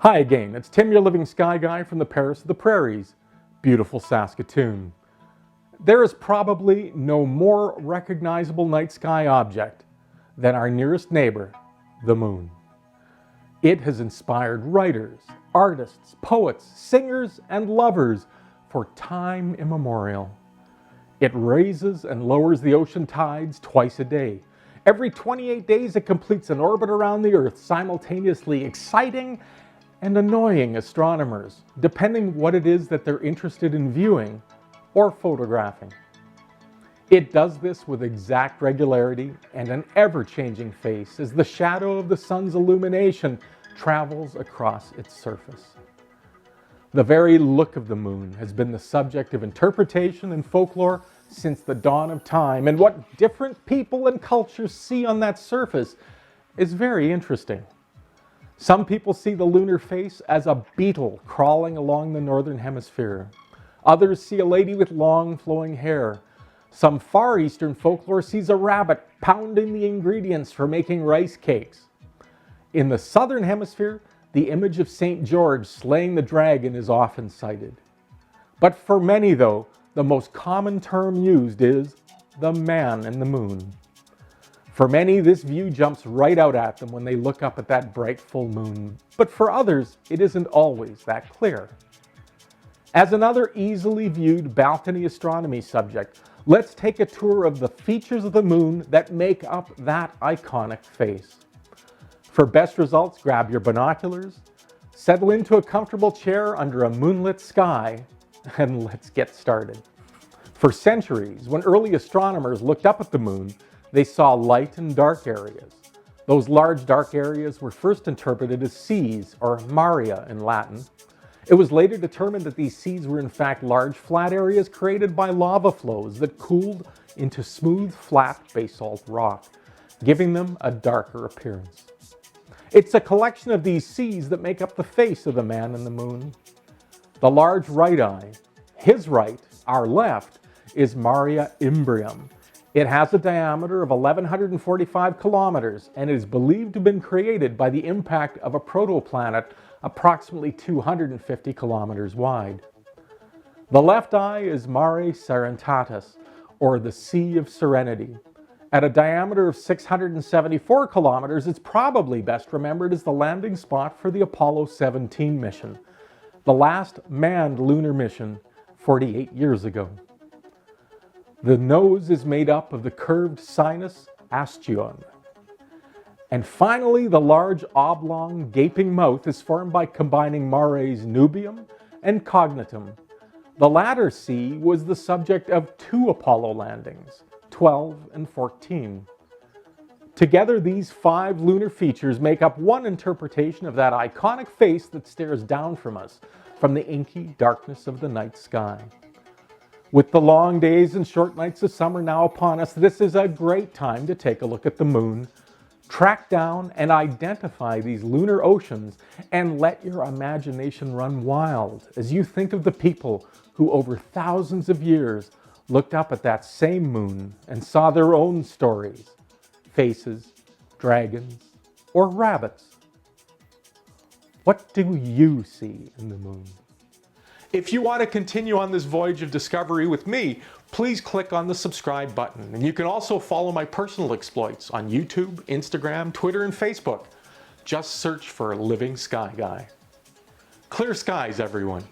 Hi again, it's Tim, your living sky guy from the Paris of the Prairies, beautiful Saskatoon. There is probably no more recognizable night sky object than our nearest neighbor, the moon. It has inspired writers, artists, poets, singers, and lovers for time immemorial. It raises and lowers the ocean tides twice a day. Every 28 days it completes an orbit around the Earth, simultaneously exciting and annoying astronomers, depending what it is that they're interested in viewing or photographing. It does this with exact regularity and an ever-changing face as the shadow of the sun's illumination travels across its surface. The very look of the moon has been the subject of interpretation and folklore since the dawn of time, and what different people and cultures see on that surface is very interesting. Some people see the lunar face as a beetle crawling along the northern hemisphere. Others see a lady with long flowing hair. Some Far Eastern folklore sees a rabbit pounding the ingredients for making rice cakes. In the southern hemisphere, the image of St. George slaying the dragon is often cited. But for many, though, the most common term used is the man in the moon. For many, this view jumps right out at them when they look up at that bright full moon, but for others, it isn't always that clear. As another easily viewed balcony astronomy subject, let's take a tour of the features of the moon that make up that iconic face. For best results, grab your binoculars, settle into a comfortable chair under a moonlit sky, and let's get started. For centuries, when early astronomers looked up at the moon, they saw light and dark areas. Those large dark areas were first interpreted as seas, or maria in Latin. It was later determined that these seas were in fact large flat areas created by lava flows that cooled into smooth, flat basalt rock, giving them a darker appearance. It's a collection of these seas that make up the face of the man in the moon. The large right eye, his right, our left, is Maria Imbrium. It has a diameter of 1,145 kilometers and is believed to have been created by the impact of a protoplanet approximately 250 kilometers wide. The left eye is Mare Serenitatis, or the Sea of Serenity. At a diameter of 674 kilometers, it's probably best remembered as the landing spot for the Apollo 17 mission, the last manned lunar mission 48 years ago. The nose is made up of the curved sinus ostium. And finally, the large oblong gaping mouth is formed by combining Mare's nubium and cognitum. The latter sea was the subject of 2 Apollo landings, 12 and 14. Together, these 5 lunar features make up one interpretation of that iconic face that stares down from us from the inky darkness of the night sky. With the long days and short nights of summer now upon us, this is a great time to take a look at the moon, track down and identify these lunar oceans, and let your imagination run wild as you think of the people who over thousands of years looked up at that same moon and saw their own stories, faces, dragons, or rabbits. What do you see in the moon? If you want to continue on this voyage of discovery with me, please click on the subscribe button. And you can also follow my personal exploits on YouTube, Instagram, Twitter, and Facebook. Just search for Living Sky Guy. Clear skies, everyone.